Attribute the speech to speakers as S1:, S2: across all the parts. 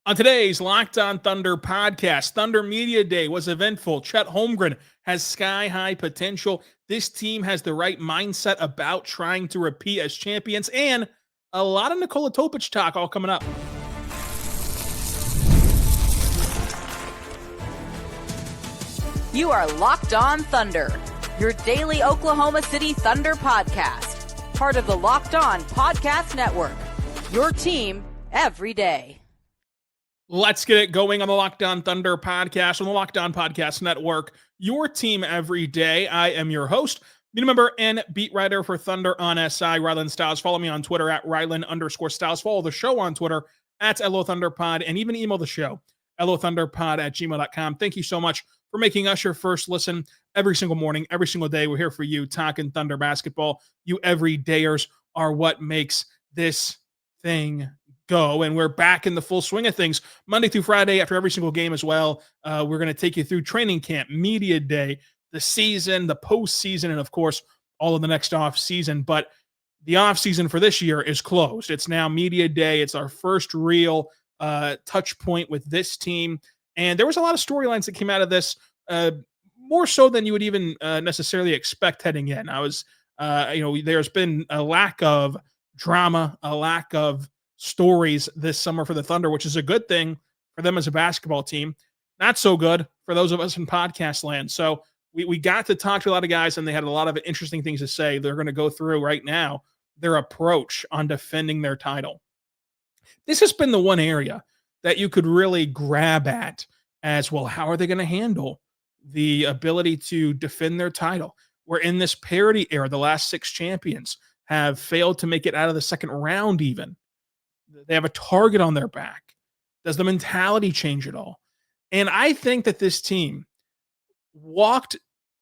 S1: On today's Locked On Thunder podcast, Thunder Media Day was eventful. Chet Holmgren has sky-high potential. This team has the right mindset about trying to repeat as champions, and a lot of Nikola Topic talk all coming up.
S2: You are Locked On Thunder, your daily Oklahoma City Thunder podcast. Part of the Locked On Podcast Network, your team every day.
S1: Let's get it going on the Locked On Thunder podcast on the Locked On Podcast Network, your team every day. I am your host, media member and beat writer for Thunder on SI, Rylan Stiles. Follow me on Twitter at Rylan_Stiles. Follow the show on Twitter at LOThunderPod, and even email the show, LOThunderPod@gmail.com. Thank you so much for making us your first listen every single morning, every single day. We're here for you, talking Thunder basketball. You everydayers are what makes this thing go, and we're back in the full swing of things Monday through Friday after every single game as well. We're going to take you through training camp, media day, the season, the postseason, and of course, all of the next off season. But the off season for this year is closed. It's now media day. It's our first real touch point with this team. And there was a lot of storylines that came out of this, more so than you would even necessarily expect heading in. There's been a lack of drama, a lack of stories this summer for the Thunder, which is a good thing for them as a basketball team. Not so good for those of us in podcast land. So we got to talk to a lot of guys, and they had a lot of interesting things to say. They're going to go through right now their approach on defending their title. This has been the one area that you could really grab at as well. How are they going to handle the ability to defend their title? We're in this parity era. The last 6 champions have failed to make it out of the second round even. They have a target on their back. Does the mentality change at all? And I think that this team walked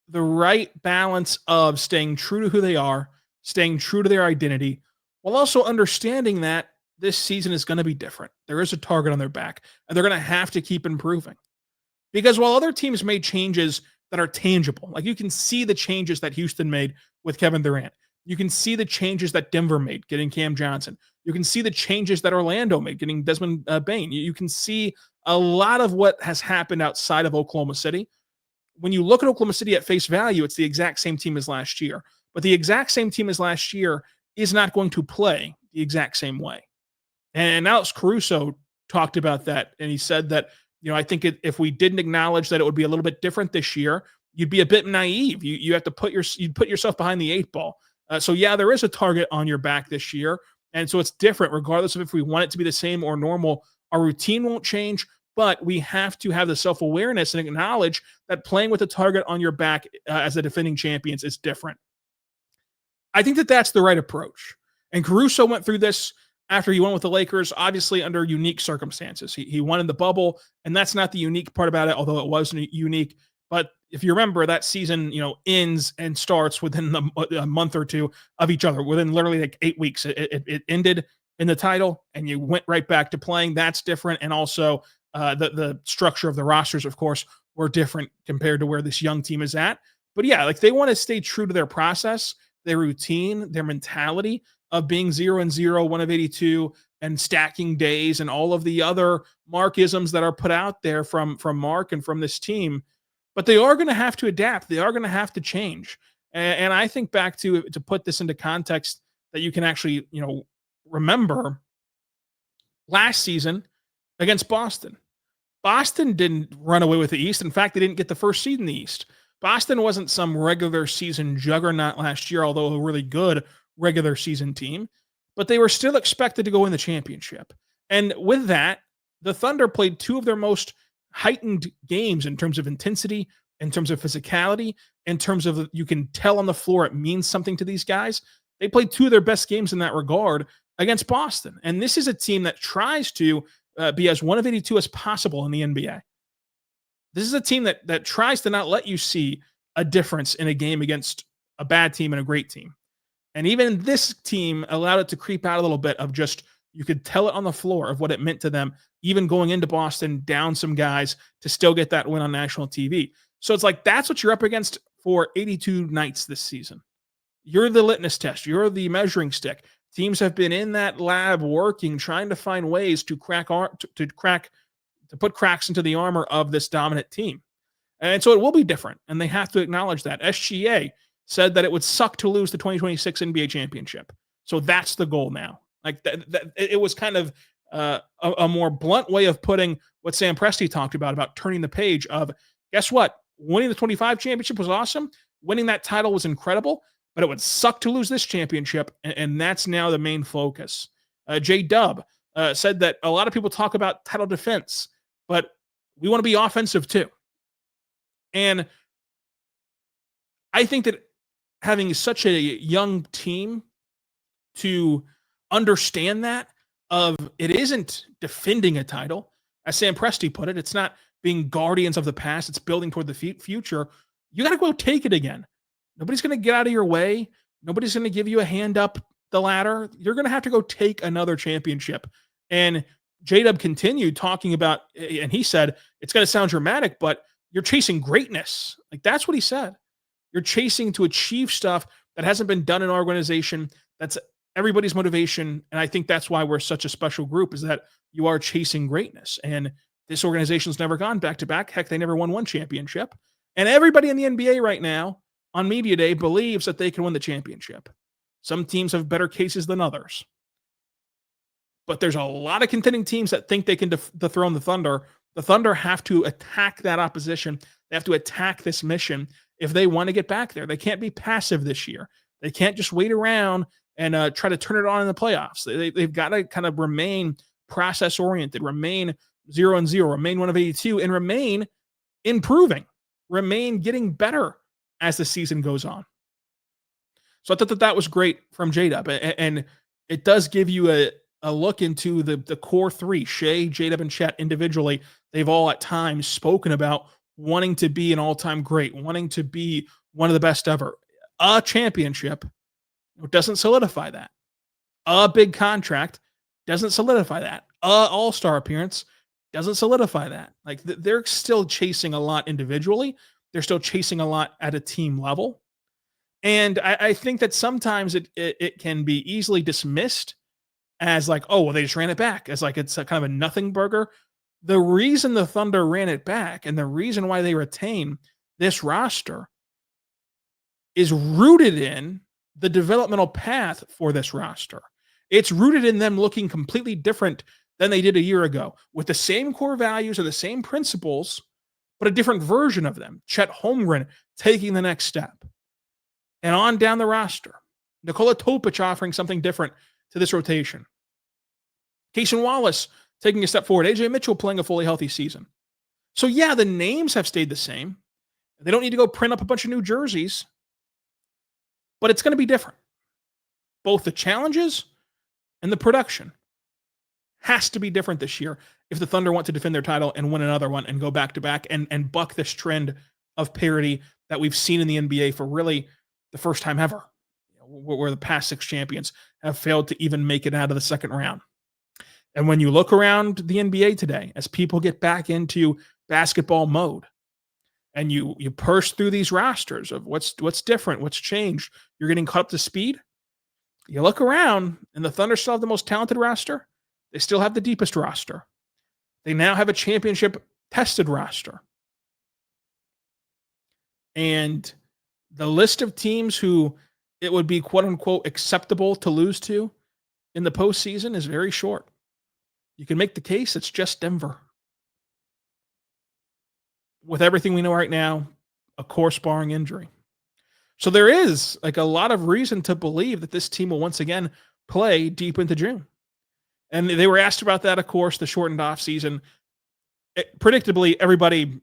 S1: the right balance of staying true to who they are, staying true to their identity, while also understanding that this season is going to be different. There is a target on their back, and they're going to have to keep improving. Because while other teams made changes that are tangible, like you can see the changes that Houston made with Kevin Durant, you can see the changes that Denver made, getting Cam Johnson. You can see the changes that Orlando made, getting Desmond Bane. You can see a lot of what has happened outside of Oklahoma City. When you look at Oklahoma City at face value, it's the exact same team as last year. But the exact same team as last year is not going to play the exact same way. And Alex Caruso talked about that, and he said that, I think if we didn't acknowledge that it would be a little bit different this year, you'd be a bit naive. You have to you'd put yourself behind the 8 ball. So yeah, there is a target on your back this year. And so it's different regardless of if we want it to be the same or normal. Our routine won't change, but we have to have the self-awareness and acknowledge that playing with a target on your back as the defending champions is different. I think that that's the right approach. And Caruso went through this after he won with the Lakers, obviously under unique circumstances. He won in the bubble, and that's not the unique part about it, although it was unique. But if you remember, that season, ends and starts within a month or two of each other, within literally like 8 weeks. It ended in the title, and you went right back to playing. That's different. And also the structure of the rosters, of course, were different compared to where this young team is at. But yeah, like they want to stay true to their process, their routine, their mentality of being 0-0, 1 of 82, and stacking days, and all of the other Markisms that are put out there from Mark and from this team. But they are going to have to adapt. They are going to have to change. And I think back to put this into context that you can actually, remember last season against Boston. Boston didn't run away with the East. In fact, they didn't get the first seed in the East. Boston wasn't some regular season juggernaut last year, although a really good regular season team. But they were still expected to go in the championship. And with that, the Thunder played 2 of their most heightened games in terms of intensity, in terms of physicality, in terms of you can tell on the floor it means something to these guys. They played 2 of their best games in that regard against Boston. And this is a team that tries to be as 1 of 82 as possible in the NBA. This is a team that tries to not let you see a difference in a game against a bad team and a great team. And even this team allowed it to creep out a little bit of just, you could tell it on the floor of what it meant to them, even going into Boston, down some guys to still get that win on national TV. So it's like, that's what you're up against for 82 nights this season. You're the litmus test. You're the measuring stick. Teams have been in that lab working, trying to find ways to put cracks into the armor of this dominant team. And so it will be different, and they have to acknowledge that. SGA said that it would suck to lose the 2026 NBA championship. So that's the goal now. Like it was kind of a more blunt way of putting what Sam Presti talked about turning the page of, guess what? Winning the 25 championship was awesome. Winning that title was incredible, but it would suck to lose this championship, and that's now the main focus. J-Dub said that a lot of people talk about title defense, but we want to be offensive too. And I think that having such a young team to understand that of it isn't defending a title, as Sam Presti put it, it's not being guardians of the past, it's building toward the future. You got to go take it again. Nobody's going to get out of your way. Nobody's going to give you a hand up the ladder. You're going to have to go take another championship. And J-Dub continued talking about, and he said, it's going to sound dramatic, but you're chasing greatness. Like, that's what he said. You're chasing to achieve stuff that hasn't been done in our organization. That's everybody's motivation. And I think that's why we're such a special group, is that you are chasing greatness. And this organization's never gone back to back. Heck, they never won one championship. And everybody in the NBA right now on media day believes that they can win the championship. Some teams have better cases than others. But there's a lot of contending teams that think they can dethrone the Thunder. The Thunder have to attack that opposition. They have to attack this mission if they want to get back there. They can't be passive this year. They can't just wait around and try to turn it on in the playoffs. They've got to kind of remain process-oriented, remain 0-0, remain 1 of 82, and remain improving, remain getting better as the season goes on. So I thought that was great from J-Dub, and it does give you a look into the core three, Shai, J-Dub, and Chet individually. They've all at times spoken about wanting to be an all-time great, wanting to be one of the best ever. A championship doesn't solidify that. A big contract doesn't solidify that. A all-star appearance doesn't solidify that. Like, they're still chasing a lot individually. They're still chasing a lot at a team level. And I think that sometimes it can be easily dismissed as like, oh, well, they just ran it back, as like it's a kind of a nothing burger. The reason the Thunder ran it back and the reason why they retain this roster is rooted in the developmental path for this roster. It's rooted in them looking completely different than they did a year ago, with the same core values and the same principles, but a different version of them. Chet Holmgren taking the next step. And on down the roster, Nikola Topic offering something different to this rotation. Cason Wallace taking a step forward. AJ Mitchell playing a fully healthy season. So yeah, the names have stayed the same. They don't need to go print up a bunch of new jerseys, but it's going to be different. Both the challenges and the production has to be different this year if the Thunder want to defend their title and win another one and go back to back and buck this trend of parity that we've seen in the NBA for really the first time ever, where the past 6 champions have failed to even make it out of the second round. And when you look around the NBA today, as people get back into basketball mode, and you purse through these rosters of what's different, what's changed, you're getting caught up to speed. You look around, and the Thunder still have the most talented roster. They still have the deepest roster. They now have a championship-tested roster. And the list of teams who it would be quote-unquote acceptable to lose to in the postseason is very short. You can make the case it's just Denver. With everything we know right now, a course-barring injury. So there is like a lot of reason to believe that this team will once again play deep into June. And they were asked about that, of course, the shortened offseason. Predictably, everybody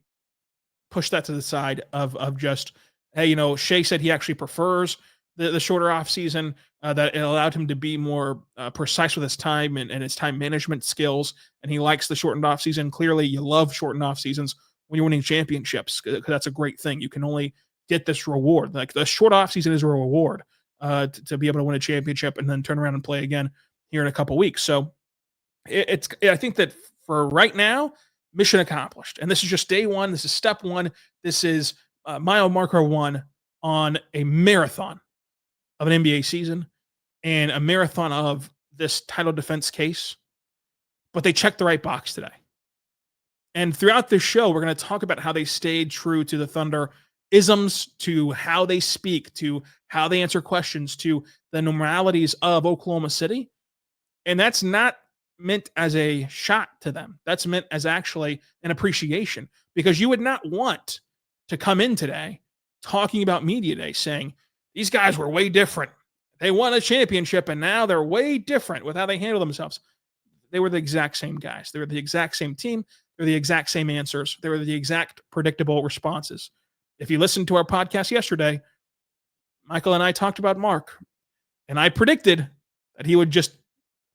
S1: pushed that to the side of just, hey, Shai said he actually prefers the shorter offseason, that it allowed him to be more precise with his time and his time management skills. And he likes the shortened offseason. Clearly, you love shortened off seasons when you're winning championships, because that's a great thing. You can only get this reward. Like, the short offseason is a reward to be able to win a championship and then turn around and play again here in a couple weeks. So I think that for right now, mission accomplished. And this is just day one. This is step one. This is mile marker one on a marathon of an NBA season. and a marathon of this title defense case, but they checked the right box today. And throughout this show, we're going to talk about how they stayed true to the Thunder isms, to how they speak, to how they answer questions, to the normalities of Oklahoma City. And that's not meant as a shot to them. That's meant as actually an appreciation, because you would not want to come in today talking about media day saying these guys were way different. They won a championship and now they're way different with how they handle themselves. They were the exact same guys. They were the exact same team. They're the exact same answers. They were the exact predictable responses. If you listened to our podcast yesterday, Michael and I talked about Mark, and I predicted that he would just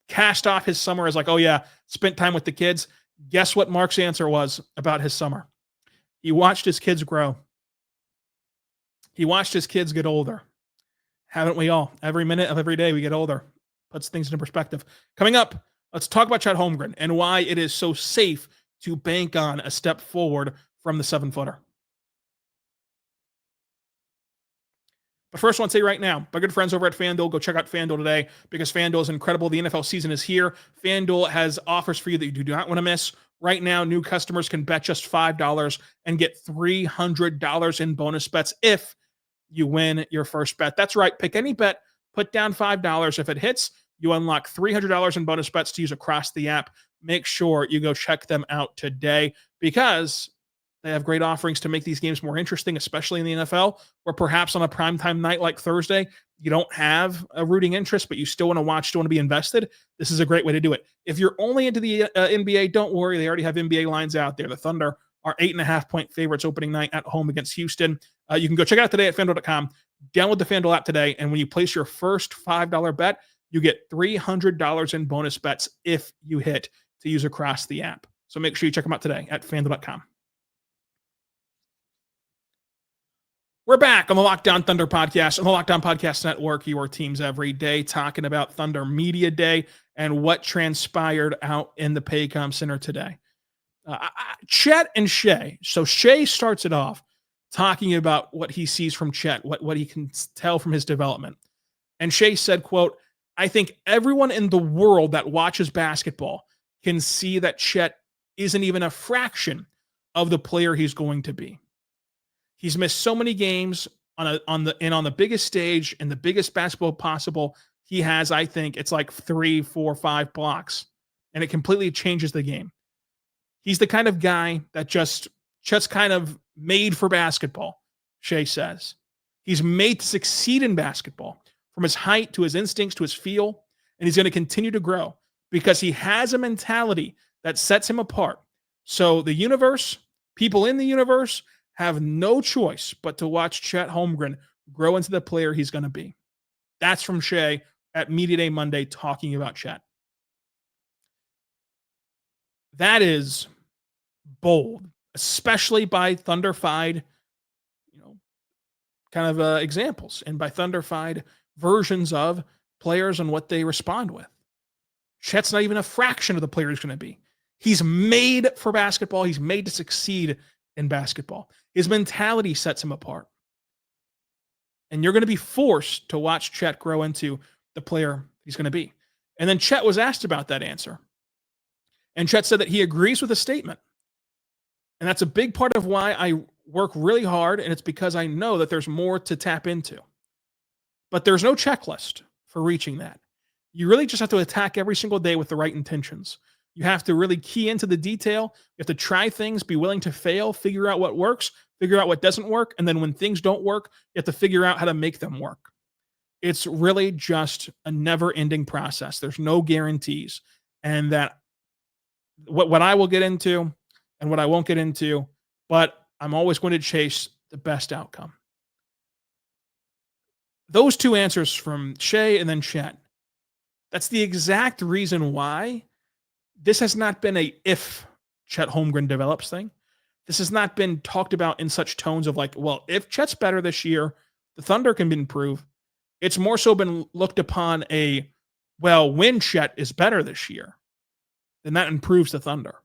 S1: cast off his summer as like, oh yeah, spent time with the kids. Guess what Mark's answer was about his summer? He watched his kids grow. He watched his kids get older. Haven't we all? Every minute of every day we get older. Puts things into perspective. Coming up, let's talk about Chet Holmgren and why it is so safe to bank on a step forward from the 7-footer. But first, I want to say right now, my good friends over at FanDuel, go check out FanDuel today, because FanDuel is incredible. The NFL season is here. FanDuel has offers for you that you do not want to miss. Right now, new customers can bet just $5 and get $300 in bonus bets if you win your first bet. That's right. Pick any bet, put down $5. If it hits, you unlock $300 in bonus bets to use across the app. Make sure you go check them out today, because they have great offerings to make these games more interesting, especially in the NFL, where perhaps on a primetime night like Thursday, you don't have a rooting interest, but you still want to watch, still want to be invested. This is a great way to do it. If you're only into the NBA, don't worry. They already have NBA lines out there. The Thunder are 8.5-point favorites opening night at home against Houston. You can go check it out today at FanDuel.com. Download the FanDuel app today, and when you place your first $5 bet, you get $300 in bonus bets if you hit to use across the app. So make sure you check them out today at FanDuel.com. We're back on the Locked On Thunder podcast, on the Locked On Podcast Network, your teams every day, talking about Thunder Media Day and what transpired out in the Paycom Center today. Chet and Shai. So Shai starts it off talking about what he sees from Chet, what he can tell from his development. And Shai said, quote, "I think everyone in the world that watches basketball can see that Chet isn't even a fraction of the player he's going to be. He's missed so many games on the biggest stage and the biggest basketball possible. He has, I think, it's like 3, 4, 5 blocks, and it completely changes the game. He's the kind of guy that Chet's kind of made for basketball," Shai says. He's made to succeed in basketball, from his height to his instincts to his feel, and he's going to continue to grow because he has a mentality that sets him apart. So the universe, people in the universe, have no choice but to watch Chet Holmgren grow into the player he's going to be. That's from Shai at Media Day Monday talking about Chet. That is bold, especially by Thunderfied, kind of examples, and by Thunderfied versions of players and what they respond with. Chet's not even a fraction of the player he's going to be. He's made for basketball. He's made to succeed in basketball. His mentality sets him apart. And you're going to be forced to watch Chet grow into the player he's going to be. And then Chet was asked about that answer. And Chet said that he agrees with the statement. And that's a big part of why I work really hard, and it's because I know that there's more to tap into. But there's no checklist for reaching that. You really just have to attack every single day with the right intentions. You have to really key into the detail. You have to try things, be willing to fail, figure out what works, figure out what doesn't work. And then when things don't work, you have to figure out how to make them work. It's really just a never-ending process. There's no guarantees. And that what I will get into and what I won't get into, but I'm always going to chase the best outcome. Those two answers from Shai and then Chet, that's the exact reason why this has not been a if Chet Holmgren develops thing. This has not been talked about in such tones of like, well, if Chet's better this year, the Thunder can improve. It's more so been looked upon when Chet is better this year, then that improves the Thunder.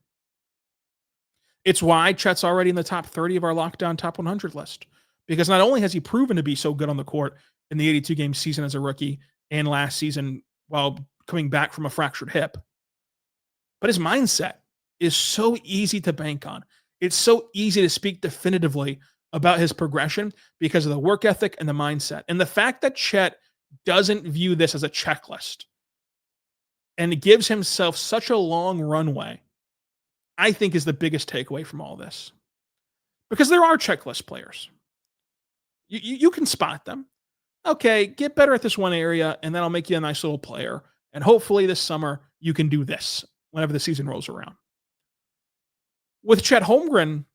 S1: It's why Chet's already in the top 30 of our Lockdown Top 100 list. Because not only has he proven to be so good on the court in the 82-game season as a rookie, in last season while coming back from a fractured hip. But his mindset is so easy to bank on. It's so easy to speak definitively about his progression because of the work ethic and the mindset. And the fact that Chet doesn't view this as a checklist and gives himself such a long runway, I think is the biggest takeaway from all this. Because there are checklist players. You can spot them. Okay, get better at this one area, and then I'll make you a nice little player. And hopefully this summer you can do this whenever the season rolls around. With Chet Holmgren,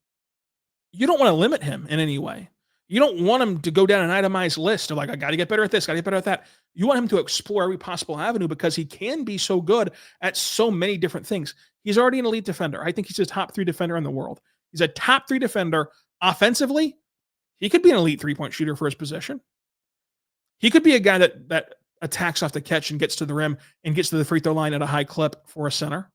S1: you don't want to limit him in any way. You don't want him to go down an itemized list of like, I got to get better at this, got to get better at that. You want him to explore every possible avenue because he can be so good at so many different things. He's already an elite defender. I think he's a top 3 defender in the world. He's a top 3 defender offensively. He could be an elite 3-point shooter for his position. He could be a guy that attacks off the catch and gets to the rim and gets to the free throw line at a high clip for a center.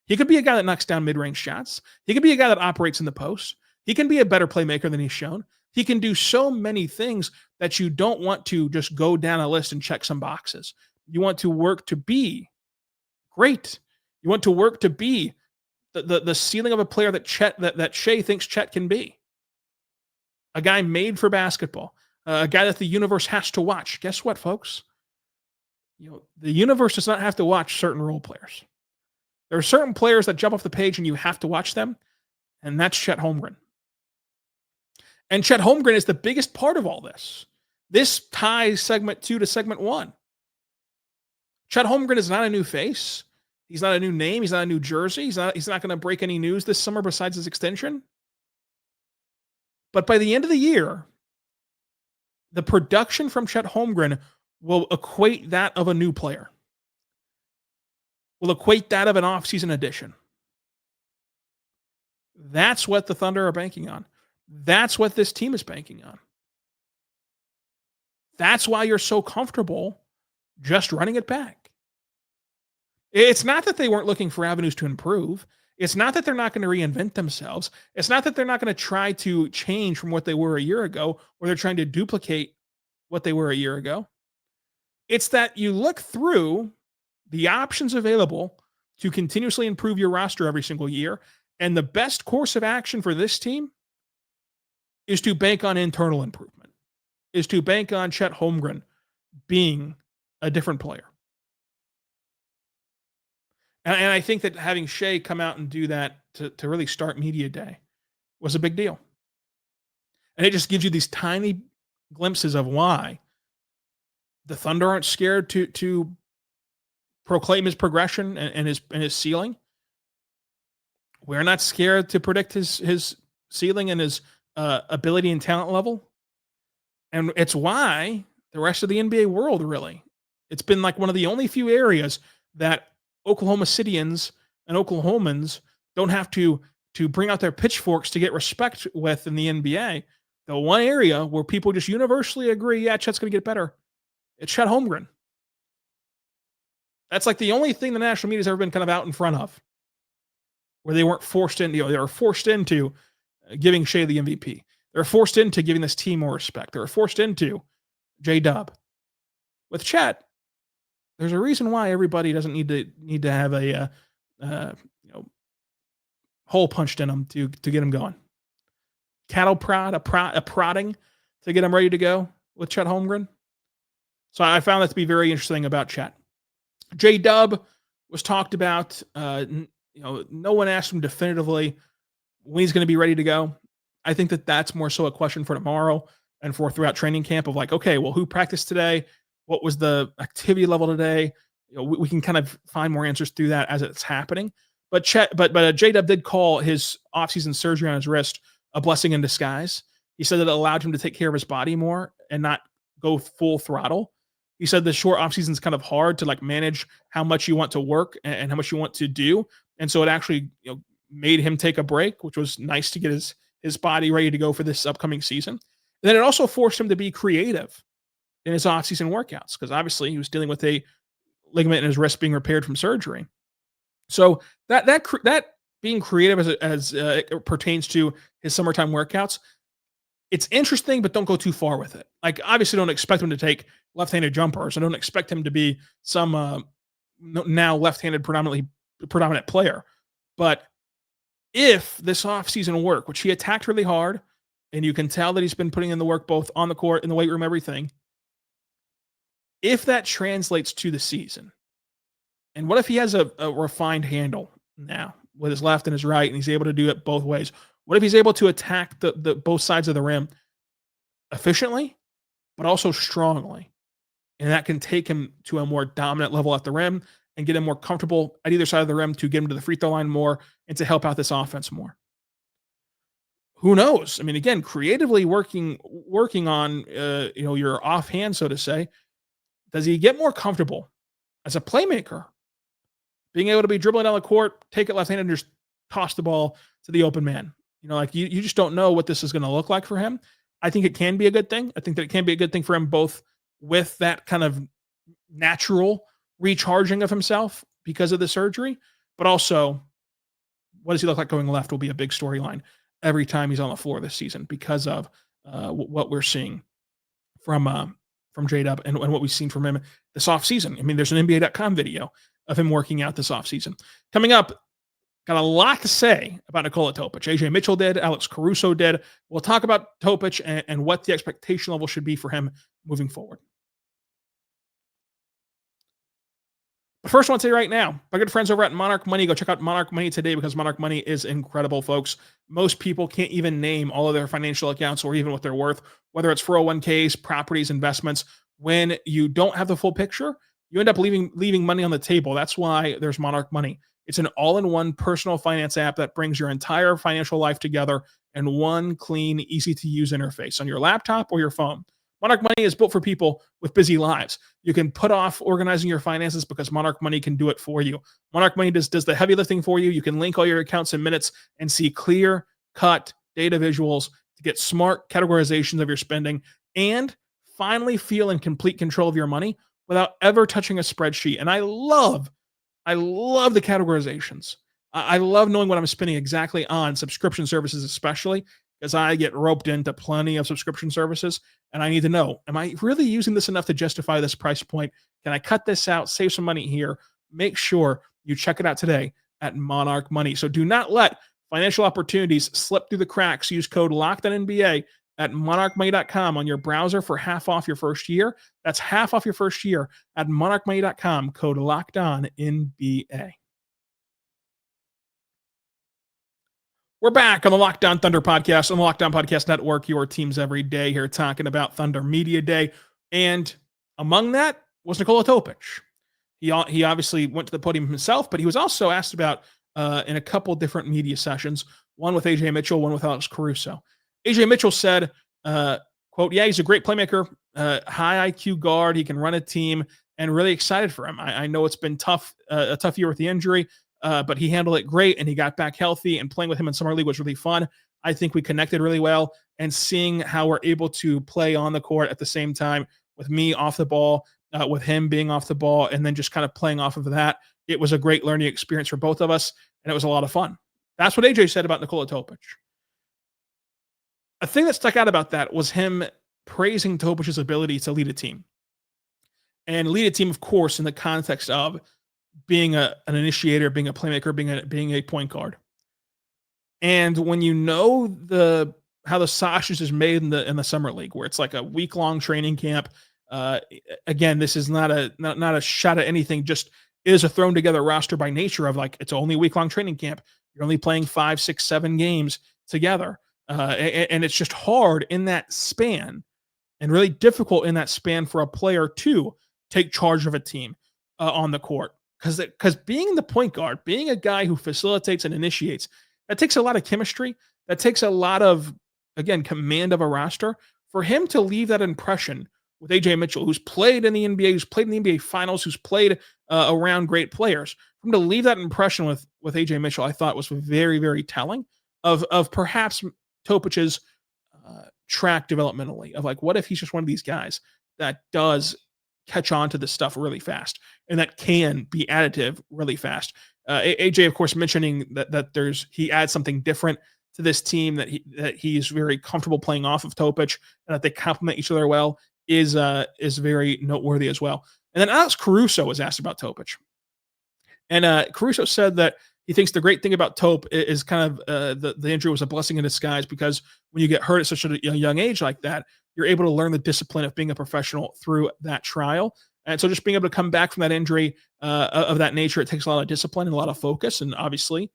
S1: He could be a guy that knocks down mid-range shots. He could be a guy that operates in the post. He can be a better playmaker than he's shown. He can do so many things that you don't want to just go down a list and check some boxes. You want to work to be great. You want to work to be the ceiling of a player that Shai thinks Chet can be. A guy made for basketball. A guy that the universe has to watch. Guess what, folks? The universe does not have to watch certain role players. There are certain players that jump off the page and you have to watch them, and that's Chet Holmgren. And Chet Holmgren is the biggest part of all this. This ties segment 2 to segment 1. Chet Holmgren is not a new face. He's not a new name. He's not a new jersey. He's not going to break any news this summer besides his extension. But by the end of the year, the production from Chet Holmgren will equate that of a new player. Will equate that of an offseason addition. That's what the Thunder are banking on. That's what this team is banking on. That's why you're so comfortable just running it back. It's not that they weren't looking for avenues to improve. It's not that they're not going to reinvent themselves. It's not that they're not going to try to change from what they were a year ago, or they're trying to duplicate what they were a year ago. It's that you look through the options available to continuously improve your roster every single year, and the best course of action for this team is to bank on internal improvement, is to bank on Chet Holmgren being a different player. And I think that having Shai come out and do that to really start media day was a big deal. And it just gives you these tiny glimpses of why the Thunder aren't scared to proclaim his progression and his ceiling. We're not scared to predict his ceiling and his ability and talent level. And it's why the rest of the NBA world, really, it's been like one of the only few areas that Oklahoma Cityans and Oklahomans don't have to bring out their pitchforks to get respect with in the NBA. The one area where people just universally agree, yeah, Chet's going to get better, it's Chet Holmgren. That's like the only thing the national media has ever been kind of out in front of, where they weren't forced into, they were forced into giving Shai the MVP. They were forced into giving this team more respect. They were forced into J-Dub. With Chet, there's a reason why everybody doesn't need to have a hole punched in them to get them going. Cattle prod, a prodding to get them ready to go with Chet Holmgren. So I found that to be very interesting about Chet. J-Dub was talked about. No one asked him definitively when he's going to be ready to go. I think that's more so a question for tomorrow and for throughout training camp of like, okay, well, who practiced today? What was the activity level today? We can kind of find more answers through that as it's happening. But J-Dub did call his offseason surgery on his wrist a blessing in disguise. He said that it allowed him to take care of his body more and not go full throttle. He said the short offseason is kind of hard to like manage how much you want to work and how much you want to do. And so it actually made him take a break, which was nice to get his body ready to go for this upcoming season. And then it also forced him to be creative in his offseason workouts, because obviously he was dealing with a ligament in his wrist being repaired from surgery. So that being creative as it pertains to his summertime workouts, it's interesting, but don't go too far with it. Like, obviously don't expect him to take left-handed jumper, so I don't expect him to be some now left-handed predominant player. But if this offseason work, which he attacked really hard, and you can tell that he's been putting in the work both on the court, in the weight room, everything. If that translates to the season, and what if he has a refined handle now with his left and his right, and he's able to do it both ways? What if he's able to attack the both sides of the rim efficiently, but also strongly? And that can take him to a more dominant level at the rim and get him more comfortable at either side of the rim to get him to the free throw line more and to help out this offense more. Who knows? I mean, again, creatively working on your offhand, so to say. Does he get more comfortable as a playmaker, being able to be dribbling down the court, take it left-handed, and just toss the ball to the open man? You just don't know what this is going to look like for him. I think it can be a good thing. I think that it can be a good thing for him both with that kind of natural recharging of himself because of the surgery, but also what does he look like going left will be a big storyline every time he's on the floor this season because of what we're seeing from J-Dub and what we've seen from him this offseason. I mean, there's an NBA.com video of him working out this offseason. Coming up, got a lot to say about Nikola Topic. AJ Mitchell did, Alex Caruso did. We'll talk about Topic and what the expectation level should be for him moving forward. But first, I want to say right now, my good friends over at Monarch Money, go check out Monarch Money today because Monarch Money is incredible, folks. Most people can't even name all of their financial accounts or even what they're worth, whether it's 401ks, properties, investments. When you don't have the full picture, you end up leaving money on the table. That's why there's Monarch Money. It's an all-in-one personal finance app that brings your entire financial life together in one clean, easy-to-use interface on your laptop or your phone. Monarch Money is built for people with busy lives. You can put off organizing your finances because Monarch Money can do it for you. Monarch Money does the heavy lifting for you. You can link all your accounts in minutes and see clear-cut data visuals to get smart categorizations of your spending and finally feel in complete control of your money without ever touching a spreadsheet. And I love the categorizations. I love knowing what I'm spending exactly on subscription services, especially because I get roped into plenty of subscription services and I need to know, am I really using this enough to justify this price point? Can I cut this out, save some money here? Make sure you check it out today at Monarch Money. So do not let financial opportunities slip through the cracks. Use code LOCKEDONNBA at monarchmoney.com on your browser for half off your first year. That's half off your first year at monarchmoney.com, code LOCKEDONNBA. We're back on the Locked On Thunder podcast on the Locked On Podcast Network, your teams every day here talking about Thunder Media Day. And among that was Nikola Topic. He obviously went to the podium himself, but he was also asked about in a couple different media sessions, one with AJ Mitchell, one with Alex Caruso. AJ Mitchell said, quote, yeah, he's a great playmaker, high IQ guard. He can run a team and really excited for him. I know it's been tough, a tough year with the injury. But he handled it great and he got back healthy, and playing with him in Summer League was really fun. I think we connected really well, and seeing how we're able to play on the court at the same time with me off the ball, with him being off the ball, and then just kind of playing off of that. It was a great learning experience for both of us, and it was a lot of fun. That's what AJ said about Nikola Topic. A thing that stuck out about that was him praising Topic's ability to lead a team. And lead a team, of course, in the context of being an initiator, being a playmaker, being a point guard. And when you know how the sausage is made in the Summer League, where it's like a week-long training camp. Again, this is not a shot at anything, just it is a thrown together roster by nature of like, it's only a week-long training camp. You're only playing 5, 6, 7 games together. And it's just hard in that span and really difficult in that span for a player to take charge of a team on the court. Because being the point guard, being a guy who facilitates and initiates, that takes a lot of chemistry. That takes a lot of, again, command of a roster. For him to leave that impression with AJ Mitchell, who's played in the NBA, who's played in the NBA Finals, who's played around great players, for him to leave that impression with AJ Mitchell, I thought was very, very telling of perhaps Topic's track developmentally, of like, what if he's just one of these guys that does catch on to this stuff really fast and that can be additive really fast. AJ, of course, mentioning that he adds something different to this team, that he's very comfortable playing off of Topic, and that they complement each other well. is very noteworthy as well. And then Alex Caruso was asked about Topic. And Caruso said that he thinks the great thing about Tope is kind of the injury was a blessing in disguise, because when you get hurt at such a young age like that, you're able to learn the discipline of being a professional through that trial. And so just being able to come back from that injury of that nature, it takes a lot of discipline and a lot of focus. And obviously,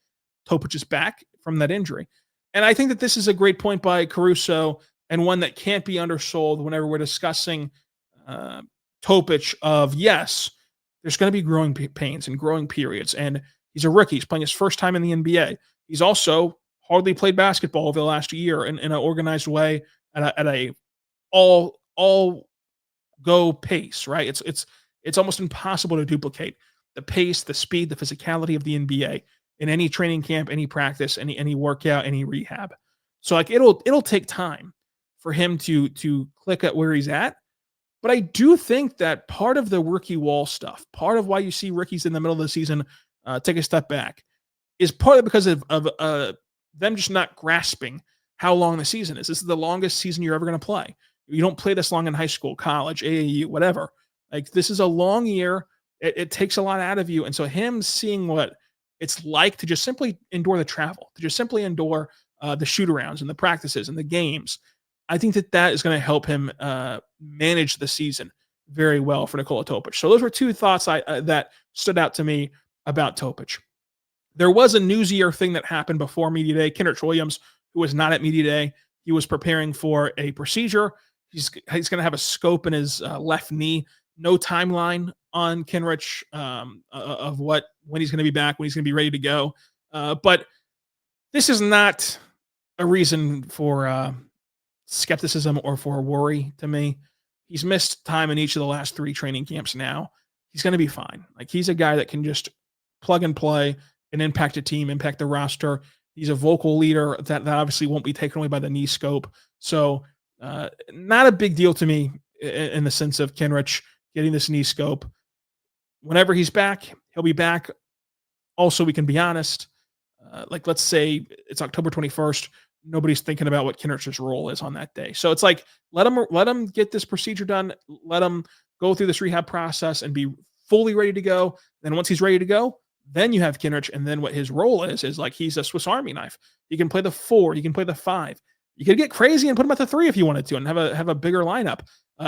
S1: Topic is back from that injury. And I think that this is a great point by Caruso, and one that can't be undersold whenever we're discussing Topic of, yes, there's going to be growing pains and growing periods. And he's a rookie. He's playing his first time in the NBA. He's also hardly played basketball over the last year in an organized way at a all go pace, right? It's almost impossible to duplicate the pace, the speed, the physicality of the NBA in any training camp, any practice, any workout, any rehab. So like it'll take time for him to click at where he's at. But I do think that part of the rookie wall stuff, part of why you see rookies in the middle of the season take a step back, is partly because of them just not grasping how long the season is. This is the longest season you're ever going to play. You don't play this long in high school, college, AAU, whatever. Like, this is a long year. It takes a lot out of you. And so him seeing what it's like to just simply endure the travel, to just simply endure the shoot-arounds and the practices and the games, I think that is going to help him manage the season very well for Nikola Topic. So those were two thoughts that stood out to me about Topic. There was a newsier thing that happened before media day. Kenrich Williams, who was not at media day, he was preparing for a procedure. He's going to have a scope in his left knee. No timeline on Kenrich of when he's going to be back, when he's going to be ready to go. But this is not a reason for skepticism or for worry to me. He's missed time in each of the last 3 training camps now. He's going to be fine. Like, he's a guy that can just plug and play and impact a team, impact the roster. He's a vocal leader that obviously won't be taken away by the knee scope. So not a big deal to me in the sense of Kenrich getting this knee scope. Whenever he's back, he'll be back. Also, we can be honest. Like, let's say it's October 21st. Nobody's thinking about what Kenrich's role is on that day. So it's like, let him get this procedure done. Let him go through this rehab process and be fully ready to go. Then once he's ready to go, then you have Kenrich. And then what his role is like, he's a Swiss Army knife. He can play the 4. He can play the 5. You could get crazy and put him at the 3 if you wanted to, and have a bigger lineup.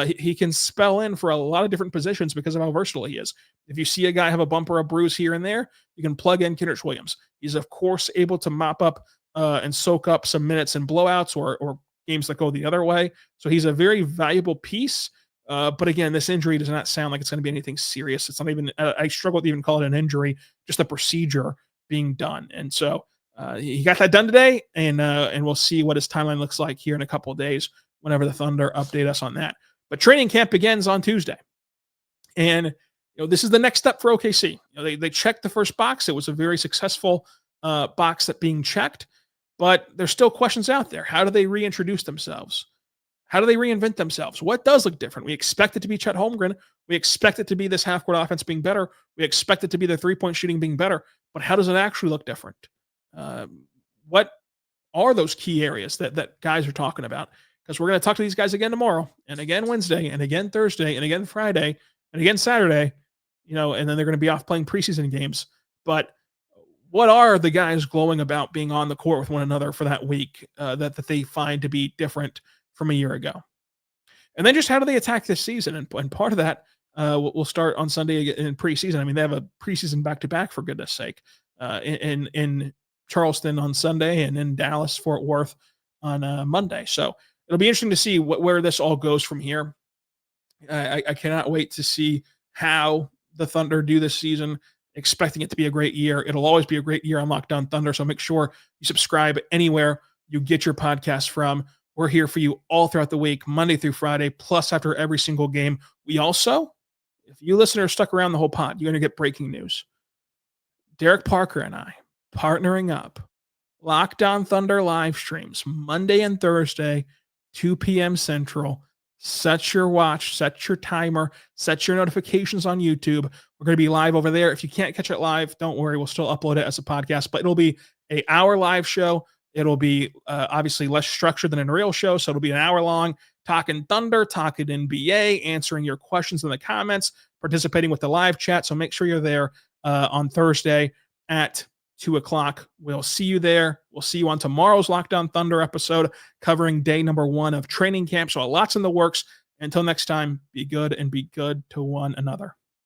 S1: He can spell in for a lot of different positions because of how versatile he is. If you see a guy have a bump or a bruise here and there, you can plug in Kendrich Williams. He's of course able to mop up and soak up some minutes in blowouts or games that go the other way. So he's a very valuable piece. But again, this injury does not sound like it's going to be anything serious. It's not even, I struggle to even call it an injury, just a procedure being done. And so he got that done today, and we'll see what his timeline looks like here in a couple of days whenever the Thunder update us on that. But training camp begins on Tuesday. And this is the next step for OKC. They checked the first box. It was a very successful box that being checked, but there's still questions out there. How do they reintroduce themselves? How do they reinvent themselves? What does look different? We expect it to be Chet Holmgren. We expect it to be this half-court offense being better. We expect it to be the three-point shooting being better. But how does it actually look different? What are those key areas that guys are talking about? Because we're going to talk to these guys again tomorrow, and again Wednesday, and again Thursday, and again Friday, and again Saturday, and then they're going to be off playing preseason games. But what are the guys glowing about being on the court with one another for that week that they find to be different from a year ago? And then just how do they attack this season? And part of that will start on Sunday in preseason. I mean, they have a preseason back-to-back, for goodness sake, in Charleston on Sunday and in Dallas, Fort Worth on Monday. So it'll be interesting to see where this all goes from here. I cannot wait to see how the Thunder do this season, expecting it to be a great year. It'll always be a great year on Locked On Thunder, so make sure you subscribe anywhere you get your podcast from. We're here for you all throughout the week, Monday through Friday, plus after every single game. We also, if you listeners stuck around the whole pod, you're going to get breaking news. Derek Parker and I partnering up. Locked On Thunder live streams Monday and Thursday, 2 p.m. Central. Set your watch, set your timer, set your notifications on YouTube. We're going to be live over there. If you can't catch it live, don't worry. We'll still upload it as a podcast, but it'll be an hour live show. It'll be obviously less structured than a real show, so it'll be an hour long. talking Thunder, talking NBA, answering your questions in the comments, participating with the live chat. So make sure you're there on Thursday at 2 o'clock. We'll see you there. We'll see you on tomorrow's Locked On Thunder episode covering day number 1 of training camp. So lots in the works. Until next time, be good and be good to one another.